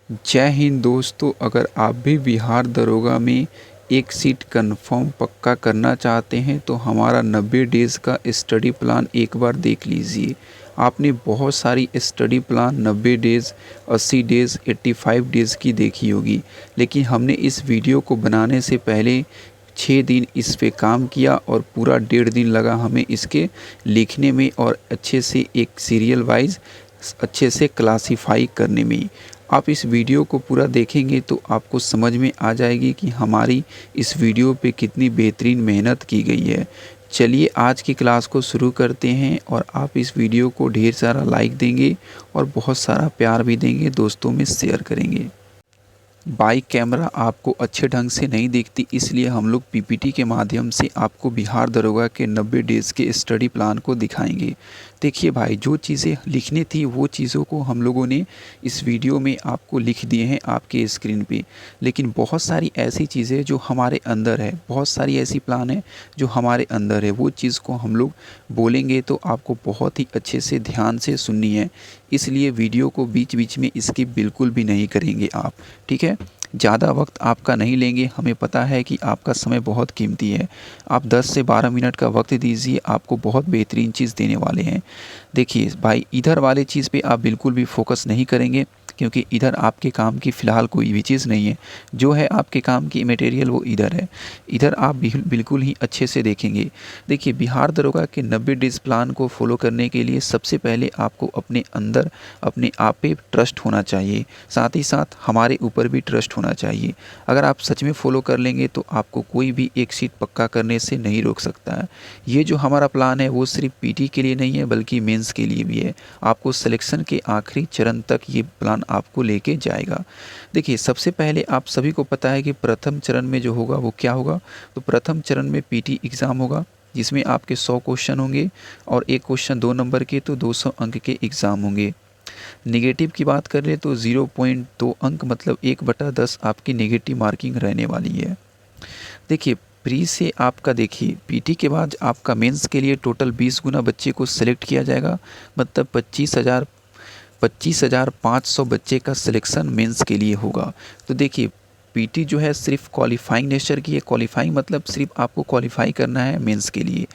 जय हिंद दोस्तों, अगर आप भी बिहार दरोगा में एक सीट कंफर्म पक्का करना चाहते हैं तो हमारा 90 डेज़ का स्टडी प्लान एक बार देख लीजिए। आपने बहुत सारी study plan 90 days, 80 days, 85 days की देखी होगी, लेकिन हमने इस वीडियो को बनाने से पहले 6 दिन इस पे काम किया और पूरा 1.5 दिन लगा हमें इसके लिखने में और अच्छे से एक सीरियल वाइज अच्छे से क्लासीफाई करने में। आप इस वीडियो को पूरा देखेंगे तो आपको समझ में आ जाएगी कि हमारी इस वीडियो पे कितनी बेहतरीन मेहनत की गई है। चलिए आज की क्लास को शुरू करते हैं और आप इस वीडियो को ढेर सारा लाइक देंगे और बहुत सारा प्यार भी देंगे, दोस्तों में शेयर करेंगे। बाइक कैमरा आपको अच्छे ढंग से नहीं दिखती, इसलिए हम लोग पीपीटी के माध्यम से आपको बिहार दरोगा के 90 डेज़ के स्टडी प्लान को दिखाएंगे। देखिए भाई, जो चीज़ें लिखनी थी वो चीज़ों को हम लोगों ने इस वीडियो में आपको लिख दिए हैं आपके स्क्रीन पे, लेकिन बहुत सारी ऐसी चीज़ें जो हमारे अंदर है, बहुत सारी ऐसी प्लान है जो हमारे अंदर है, वो चीज़ को हम लोग बोलेंगे तो आपको बहुत ही अच्छे से ध्यान से सुननी है। इसलिए वीडियो को बीच बीच में स्किप बिल्कुल भी नहीं करेंगे आप, ठीक है। ज़्यादा वक्त आपका नहीं लेंगे, हमें पता है कि आपका समय बहुत कीमती है। आप 10 से 12 मिनट का वक्त दीजिए, आपको बहुत बेहतरीन चीज़ देने वाले हैं। देखिए भाई, इधर वाले चीज़ पे आप बिल्कुल भी फोकस नहीं करेंगे, क्योंकि इधर आपके काम की फ़िलहाल कोई भी चीज़ नहीं है। जो है आपके काम की मटेरियल वो इधर है। इधर आप बिल्कुल ही अच्छे से देखेंगे। देखिए, बिहार दरोगा के 90 डेज़ प्लान को फॉलो करने के लिए सबसे पहले आपको अपने अंदर अपने आप पे ट्रस्ट होना चाहिए, साथ ही साथ हमारे ऊपर भी ट्रस्ट होना चाहिए। अगर आप सच में फॉलो कर लेंगे तो आपको कोई भी एक सीट पक्का करने से नहीं रोक सकता है। ये जो हमारा प्लान है वो सिर्फ पीटी के लिए नहीं है, बल्कि मेंस के लिए भी है। आपको सिलेक्शन के आखिरी चरण तक ये प्लान आपको लेके जाएगा। देखिए, सबसे पहले आप सभी को पता है कि प्रथम चरण में जो होगा वो क्या होगा। तो प्रथम चरण में पीटी एग्ज़ाम होगा, जिसमें आपके 100 क्वेश्चन होंगे और एक क्वेश्चन 2 नंबर के, तो 200 अंक के एग्ज़ाम होंगे। नेगेटिव की बात करें तो 0.2 अंक मतलब 1/10 आपकी नेगेटिव मार्किंग रहने वाली है। देखिए, प्री से आपका, देखिए पीटी के बाद आपका मेंस के लिए टोटल 20 गुना बच्चे को सिलेक्ट किया जाएगा, मतलब 25,500 बच्चे का सिलेक्शन मेंस के लिए होगा। तो देखिए, पीटी जो है सिर्फ क्वालिफाइंग नेचर की है। क्वालिफाइंग मतलब सिर्फ आपको क्वालिफाई करना है मेंस के लिए।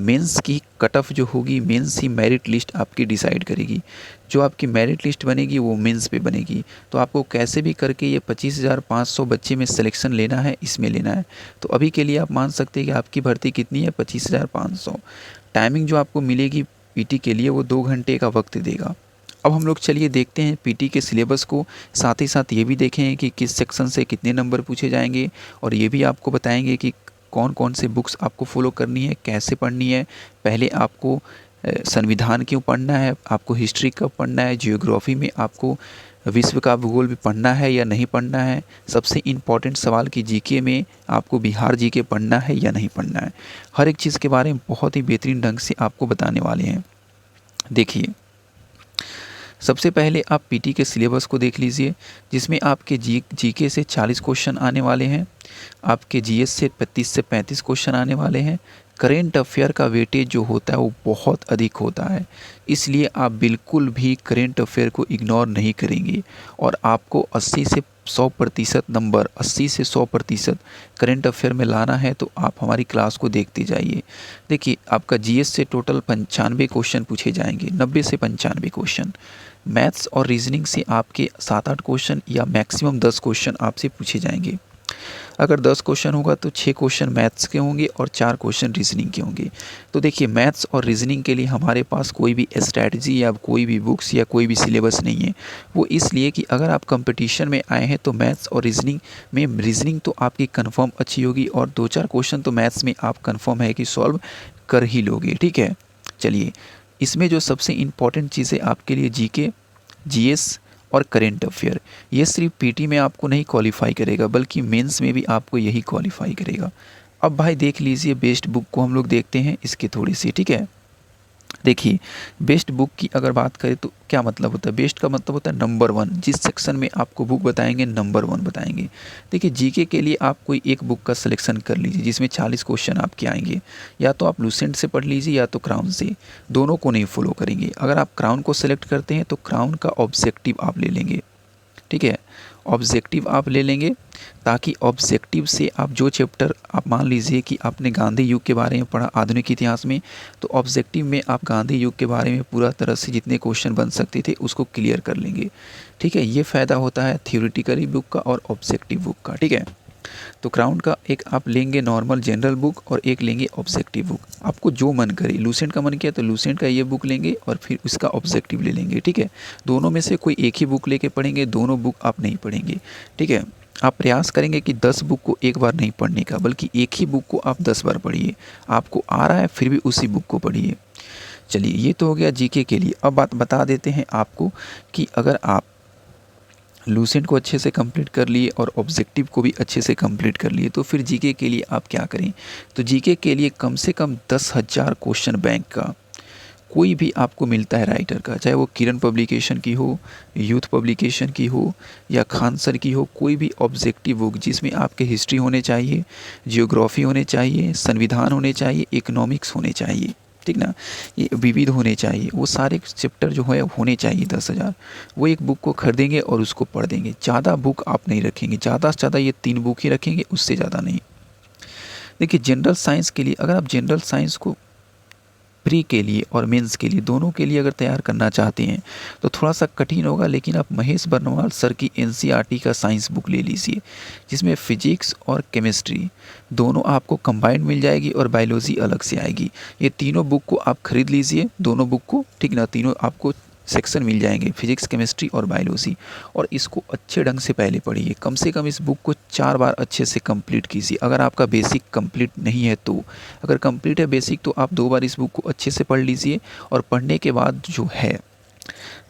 मेंस की कट ऑफ जो होगी, मेंस ही मेरिट लिस्ट आपकी डिसाइड करेगी। जो आपकी मेरिट लिस्ट बनेगी वो मेंस पे बनेगी। तो आपको कैसे भी करके ये 25,500 बच्चे में सिलेक्शन लेना है, इसमें लेना है। तो अभी के लिए आप मान सकते हैं कि आपकी भर्ती कितनी है, 25,500। टाइमिंग जो आपको मिलेगी पीटी के लिए वो 2 घंटे का वक्त देगा। अब हम लोग चलिए देखते हैं पीटी के सिलेबस को, साथ ही साथ ये भी देखें कि किस सेक्शन से कितने नंबर पूछे जाएंगे, और ये भी आपको बताएंगे कि कौन कौन से बुक्स आपको फॉलो करनी है, कैसे पढ़नी है। पहले आपको संविधान क्यों पढ़ना है, आपको हिस्ट्री कब पढ़ना है, जियोग्राफी में आपको विश्व का भूगोल भी पढ़ना है या नहीं पढ़ना है, सबसे इम्पॉर्टेंट सवाल की जीके में आपको बिहार जीके पढ़ना है या नहीं पढ़ना है। हर एक चीज़ के बारे में बहुत ही बेहतरीन ढंग से आपको बताने वाले हैं। देखिए, सबसे पहले आप पीटी के सिलेबस को देख लीजिए, जिसमें आपके जीके से 40 क्वेश्चन आने वाले हैं, आपके जीएस से 25 से 35 क्वेश्चन आने वाले हैं। करेंट अफेयर का वेटेज जो होता है वो बहुत अधिक होता है, इसलिए आप बिल्कुल भी करेंट अफेयर को इग्नोर नहीं करेंगे और आपको 80 से 100% नंबर, 80 से 100% करेंट अफेयर में लाना है। तो आप हमारी क्लास को देखते जाइए। देखिए, आपका जीएस से टोटल 95 क्वेश्चन पूछे जाएंगे, 90 से 95 क्वेश्चन। मैथ्स और रीजनिंग से आपके 7-8 क्वेश्चन या मैक्सिमम 10 क्वेश्चन आपसे पूछे जाएंगे। अगर 10 क्वेश्चन होगा तो 6 क्वेश्चन मैथ्स के होंगे और 4 क्वेश्चन रीजनिंग के होंगे। तो देखिए, मैथ्स और रीजनिंग के लिए हमारे पास कोई भी स्ट्रैटेजी या कोई भी बुक्स या कोई भी सिलेबस नहीं है। वो इसलिए कि अगर आप कंपटीशन में आए हैं तो मैथ्स और रीजनिंग तो आपकी कन्फर्म अच्छी होगी, और 2-4 क्वेश्चन तो मैथ्स में आप कन्फर्म है कि सॉल्व कर ही लोगे, ठीक है। चलिए, इसमें जो सबसे इम्पॉर्टेंट चीज़ें आपके लिए जीके, जीएस और करेंट अफेयर, ये सिर्फ पीटी में आपको नहीं क्वालिफाई करेगा, बल्कि मेंस में भी आपको यही क्वालिफाई करेगा। अब भाई देख लीजिए, बेस्ट बुक को हम लोग देखते हैं इसके थोड़ी सी, ठीक है। देखिए, बेस्ट बुक की अगर बात करें तो क्या मतलब होता है, बेस्ट का मतलब होता है नंबर 1। जिस सेक्शन में आपको बुक बताएंगे नंबर 1 बताएंगे। देखिए, जीके के लिए आप कोई एक बुक का सिलेक्शन कर लीजिए जिसमें 40 क्वेश्चन आपके आएंगे। या तो आप लूसेंट से पढ़ लीजिए या तो क्राउन से, दोनों को नहीं फॉलो करेंगे। अगर आप क्राउन को सिलेक्ट करते हैं तो क्राउन का ऑब्जेक्टिव आप ले लेंगे, ठीक है। ऑब्जेक्टिव आप ले लेंगे, ताकि ऑब्जेक्टिव से आप जो चैप्टर, आप मान लीजिए कि आपने गांधी युग के बारे में पढ़ा आधुनिक इतिहास में, तो ऑब्जेक्टिव में आप गांधी युग के बारे में पूरा तरह से जितने क्वेश्चन बन सकते थे उसको क्लियर कर लेंगे। ठीक है, ये फ़ायदा होता है थ्योरेटिकली बुक का और ऑब्जेक्टिव बुक का। ठीक है, तो क्राउन का एक आप लेंगे नॉर्मल जनरल बुक और एक लेंगे ऑब्जेक्टिव बुक, आपको जो मन करे। लूसेंट का मन किया तो लूसेंट का ये बुक लेंगे और फिर उसका ऑब्जेक्टिव ले लेंगे। ठीक है, दोनों में से कोई एक ही बुक लेके पढ़ेंगे, दोनों बुक आप नहीं पढ़ेंगे। ठीक है, आप प्रयास करेंगे कि 10 बुक को एक बार नहीं पढ़ने का, बल्कि एक ही बुक को आप 10 बार पढ़िए। आपको आ रहा है फिर भी उसी बुक को पढ़िए। चलिए, ये तो हो गया जीके के लिए। अब बात बता देते हैं आपको कि अगर आप लूसेंट को अच्छे से कंप्लीट कर लिए और ऑब्जेक्टिव को भी अच्छे से कंप्लीट कर लिए, तो फिर जीके के लिए आप क्या करें। तो जीके के लिए कम से कम 10,000 क्वेश्चन बैंक का कोई भी आपको मिलता है राइटर का, चाहे वो किरण पब्लिकेशन की हो, यूथ पब्लिकेशन की हो या खान सर की हो, कोई भी ऑब्जेक्टिव बुक जिसमें आपके हिस्ट्री होने चाहिए, जियोग्राफी होने चाहिए, संविधान होने चाहिए, इकोनॉमिक्स होने चाहिए, ठीक ना, ये विविध होने चाहिए, वो सारे चैप्टर जो है होने चाहिए 10,000। वो एक बुक को खरीदेंगे और उसको पढ़ देंगे। ज़्यादा बुक आप नहीं रखेंगे, ज़्यादा से ज़्यादा ये 3 बुक ही रखेंगे, उससे ज़्यादा नहीं। देखिए, जनरल साइंस के लिए अगर आप जनरल साइंस को प्री के लिए और मेंस के लिए दोनों के लिए अगर तैयार करना चाहते हैं तो थोड़ा सा कठिन होगा, लेकिन आप महेश बर्नवाल सर की एनसीईआरटी का साइंस बुक ले लीजिए, जिसमें फिजिक्स और केमिस्ट्री दोनों आपको कंबाइंड मिल जाएगी और बायोलॉजी अलग से आएगी। ये तीनों बुक को आप खरीद लीजिए, दोनों बुक को, ठीक ना, तीनों आपको सेक्शन मिल जाएंगे, फिजिक्स, केमिस्ट्री और बायोलॉजी। और इसको अच्छे ढंग से पहले पढ़िए, कम से कम इस बुक को 4 बार अच्छे से कंप्लीट कीजिए। अगर आपका बेसिक कंप्लीट नहीं है तो, अगर कंप्लीट है बेसिक तो आप 2 बार इस बुक को अच्छे से पढ़ लीजिए। और पढ़ने के बाद जो है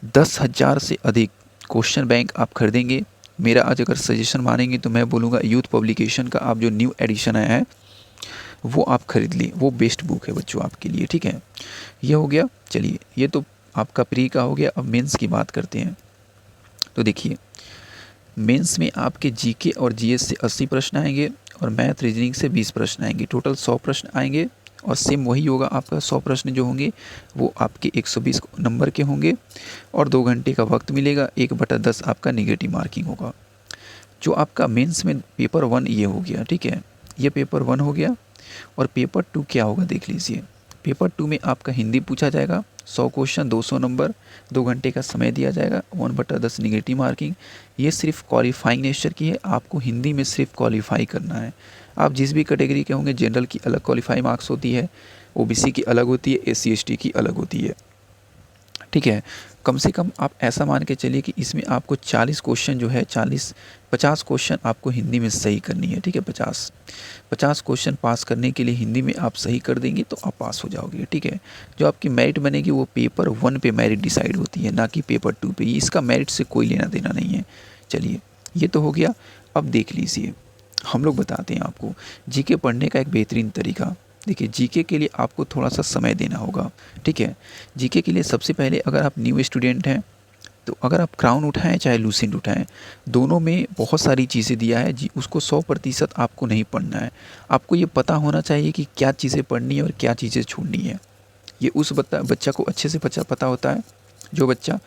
10,000 से अधिक क्वेश्चन बैंक आप खरीदेंगे। मेरा आज अगर सजेशन मानेंगे तो मैं बोलूँगा यूथ पब्लिकेशन का आप जो न्यू एडिशन आया है वो आप खरीद लें, वो बेस्ट बुक है बच्चों आपके लिए। ठीक है, ये हो गया। चलिए, ये तो आपका प्री का हो गया। अब मेंस की बात करते हैं। तो देखिए, मेंस में आपके जीके और जीएस से 80 प्रश्न आएंगे और मैथ रीजनिंग से 20 प्रश्न आएंगे, टोटल 100 प्रश्न आएंगे। और सेम वही होगा, आपका 100 प्रश्न जो होंगे वो आपके 120 नंबर के होंगे और 2 घंटे का वक्त मिलेगा। 1/10 आपका नेगेटिव मार्किंग होगा। जो आपका मेंस में पेपर 1 ये हो गया। ठीक है, ये पेपर 1 हो गया। और पेपर 2 क्या होगा देख लीजिए। पेपर 2 में आपका हिंदी पूछा जाएगा, 100 क्वेश्चन, 200 नंबर, 2 घंटे का समय दिया जाएगा, 1/10 नेगेटिव मार्किंग। ये सिर्फ क्वालिफाइंग नेचर की है, आपको हिंदी में सिर्फ क्वालिफाई करना है। आप जिस भी कैटेगरी के होंगे, जनरल की अलग क्वालिफाई मार्क्स होती है, ओबीसी की अलग होती है, एससी एसटी की अलग होती है। ठीक है, कम से कम आप ऐसा मान के चलिए कि इसमें आपको 40 क्वेश्चन जो है 50 क्वेश्चन आपको हिंदी में सही करनी है। ठीक है, 50 क्वेश्चन पास करने के लिए हिंदी में आप सही कर देंगे तो आप पास हो जाओगे। ठीक है, जो आपकी मेरिट बनेगी वो पेपर 1 पे मेरिट डिसाइड होती है, ना कि पेपर 2 पे। इसका मेरिट से कोई लेना देना नहीं है। चलिए, ये तो हो गया। अब देख लीजिए, हम लोग बताते हैं आपको जीके पढ़ने का एक बेहतरीन तरीका। देखिए, जीके के लिए आपको थोड़ा सा समय देना होगा। ठीक है, जीके के लिए सबसे पहले अगर आप न्यू स्टूडेंट हैं तो अगर आप क्राउन उठाएं चाहे लूसेंट उठाएं, दोनों में बहुत सारी चीज़ें दिया है जी, उसको 100% आपको नहीं पढ़ना है। आपको ये पता होना चाहिए कि क्या चीज़ें पढ़नी है और क्या चीज़ें छोड़नी है। ये उस बच्चा को अच्छे से पता होता है जो बच्चा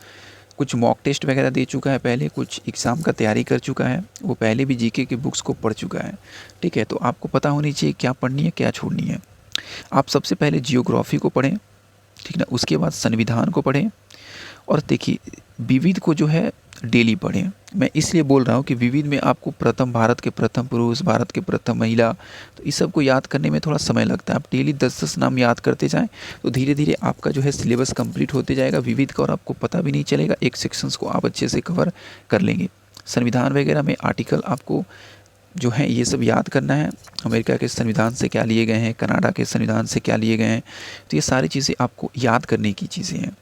कुछ मॉक टेस्ट वगैरह दे चुका है, पहले कुछ एग्ज़ाम का तैयारी कर चुका है, वो पहले भी जीके की बुक्स को पढ़ चुका है। ठीक है, तो आपको पता होनी चाहिए क्या पढ़नी है क्या छोड़नी है। आप सबसे पहले जियोग्राफी को पढ़ें, ठीक ना, उसके बाद संविधान को पढ़ें। और देखिए, विविध को जो है डेली पढ़ें। मैं इसलिए बोल रहा हूँ कि विविध में आपको प्रथम भारत के प्रथम पुरुष, भारत के प्रथम महिला, तो इस सब को याद करने में थोड़ा समय लगता है। आप डेली 10-10 नाम याद करते जाएं तो धीरे धीरे आपका जो है सिलेबस कंप्लीट होते जाएगा विविध का, और आपको पता भी नहीं चलेगा, एक सेक्शंस को आप अच्छे से कवर कर लेंगे। संविधान वगैरह में आर्टिकल आपको जो है ये सब याद करना है, अमेरिका के संविधान से क्या लिए गए हैं, कनाडा के संविधान से क्या लिए गए हैं, तो ये सारी चीज़ें आपको याद करने की चीज़ें हैं।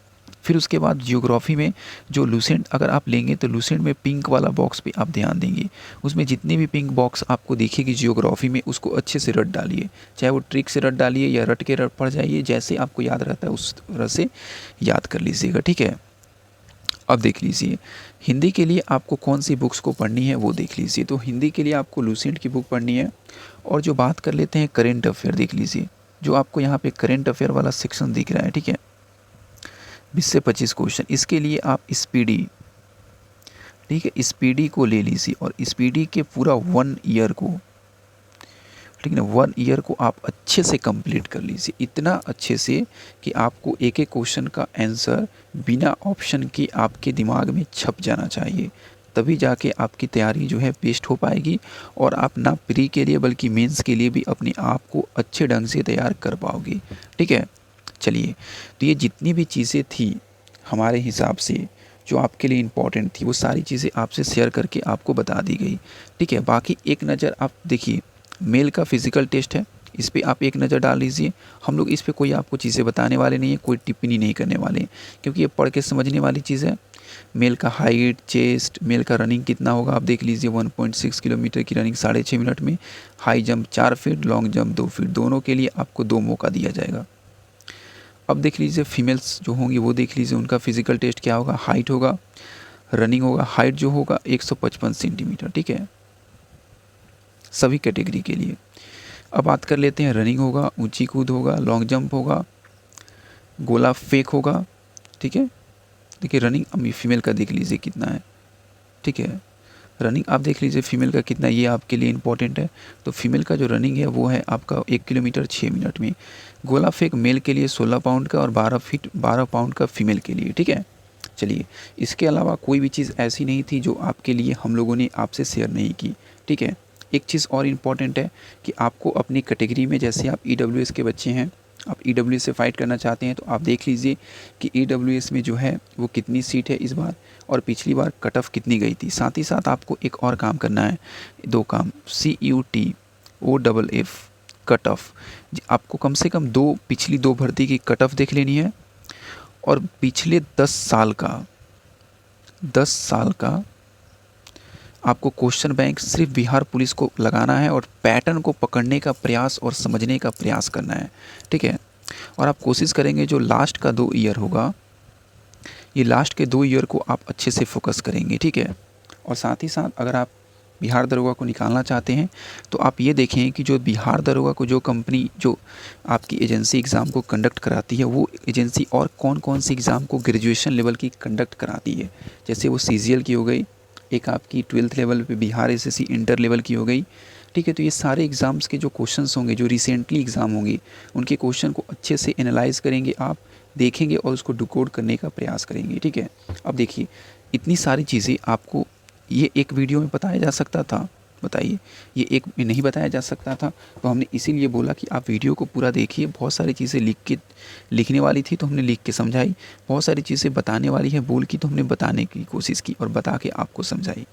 फिर उसके बाद जियोग्राफी में जो लूसेंट अगर आप लेंगे तो लूसेंट में पिंक वाला बॉक्स पे आप ध्यान देंगे। उसमें जितने भी पिंक बॉक्स आपको दिखेगी जियोग्राफी में, उसको अच्छे से रट डालिए, चाहे वो ट्रिक से रट डालिए या रट के रट पढ़ जाइए, जैसे आपको याद रहता है उस तरह से याद कर लीजिएगा। ठीक है, अब देख लीजिए हिंदी के लिए आपको कौन सी बुक्स को पढ़नी है वो देख लीजिए। तो हिंदी के लिए आपको लूसेंट की बुक पढ़नी है। और जो बात कर लेते हैं करेंट अफेयर, देख लीजिए जो आपको यहाँ पे करेंट अफेयर वाला सेक्शन दिख रहा है। ठीक है, 20 से 25 क्वेश्चन, इसके लिए आप स्पीडी ठीक है, स्पीडी को ले लीजिए और स्पीडी के पूरा 1 ईयर को, ठीक है ना, 1 ईयर को आप अच्छे से कंप्लीट कर लीजिए, इतना अच्छे से कि आपको एक एक क्वेश्चन का आंसर बिना ऑप्शन के आपके दिमाग में छप जाना चाहिए, तभी जाके आपकी तैयारी जो है बेस्ट हो पाएगी और आप ना प्री के लिए बल्कि मेंस के लिए भी अपने आप को अच्छे ढंग से तैयार कर पाओगे। ठीक है, चलिए, तो ये जितनी भी चीज़ें थी हमारे हिसाब से जो आपके लिए इम्पॉर्टेंट थी वो सारी चीज़ें आपसे शेयर करके आपको बता दी गई। ठीक है, बाकी एक नज़र आप देखिए, मेल का फिज़िकल टेस्ट है, इस पे आप एक नज़र डाल लीजिए। हम लोग इस पे कोई आपको चीज़ें बताने वाले नहीं है, कोई टिप्पणी नहीं करने वाले हैं, क्योंकि ये पढ़ के समझने वाली चीज़ है। मेल का हाइट, चेस्ट, मेल का रनिंग कितना होगा आप देख लीजिए, 1.6 किलोमीटर की रनिंग 6.5 मिनट में, high jump 4 feet, long jump 2 feet, दोनों के लिए आपको 2 मौका दिया जाएगा। अब देख लीजिए फीमेल्स जो होंगी वो देख लीजिए, उनका फिज़िकल टेस्ट क्या होगा, हाइट होगा, रनिंग होगा, हाइट जो होगा 155 सेंटीमीटर। ठीक है, सभी कैटेगरी के लिए। अब बात कर लेते हैं, रनिंग होगा, ऊंची कूद होगा, लॉन्ग जंप होगा, गोला फेंक होगा। ठीक है, देखिए रनिंग अब फीमेल का देख लीजिए कितना है। ठीक है, रनिंग आप देख लीजिए फीमेल का कितना, ये आपके लिए इंपॉर्टेंट है। तो फीमेल का जो रनिंग है वो है आपका 1 किलोमीटर 6 मिनट में। गोला फेंक मेल के लिए 16 पाउंड का और 12 पाउंड का फीमेल के लिए। ठीक है, चलिए, इसके अलावा कोई भी चीज़ ऐसी नहीं थी जो आपके लिए हम लोगों ने आपसे शेयर नहीं की। ठीक है, एक चीज़ और इम्पॉर्टेंट है कि आपको अपनी कैटेगरी में, जैसे आप EWS के बच्चे हैं, आप EWS से फ़ाइट करना चाहते हैं, तो आप देख लीजिए कि EWS में जो है वो कितनी सीट है इस बार और पिछली बार कट ऑफ कितनी गई थी। साथ ही साथ आपको एक और काम करना है, 2 काम, CUT OFF कट ऑफ, आपको कम से कम पिछली 2 भर्ती की कट ऑफ देख लेनी है और पिछले 10 साल का आपको क्वेश्चन बैंक सिर्फ बिहार पुलिस को लगाना है और पैटर्न को पकड़ने का प्रयास और समझने का प्रयास करना है। ठीक है, और आप कोशिश करेंगे जो लास्ट का 2 ईयर होगा, ये लास्ट के 2 ईयर को आप अच्छे से फोकस करेंगे। ठीक है, और साथ ही साथ अगर आप बिहार दरोगा को निकालना चाहते हैं तो आप ये देखें कि जो बिहार दरोगा को जो कंपनी जो आपकी एजेंसी एग्ज़ाम को कंडक्ट कराती है, वो एजेंसी और कौन कौन सी एग्ज़ाम को ग्रेजुएशन लेवल की कंडक्ट कराती है। जैसे वो CGL की हो गई, एक आपकी 12th लेवल पे बिहार SSC इंटर लेवल की हो गई। ठीक है, तो ये सारे एग्ज़ाम्स के जो क्वेश्चंस होंगे, जो रिसेंटली एग्ज़ाम होंगे, उनके क्वेश्चन को अच्छे से एनालाइज करेंगे, आप देखेंगे और उसको डिकोड करने का प्रयास करेंगे। ठीक है, अब देखिए, इतनी सारी चीज़ें आपको ये एक वीडियो में बताया जा सकता था, बताइए, ये एक में नहीं बताया जा सकता था, तो हमने इसीलिए बोला कि आप वीडियो को पूरा देखिए। बहुत सारी चीज़ें लिखने वाली थी तो हमने लिख के समझाई, बहुत सारी चीज़ें बताने वाली है बोल की तो हमने बताने की कोशिश की और बता के आपको समझाई।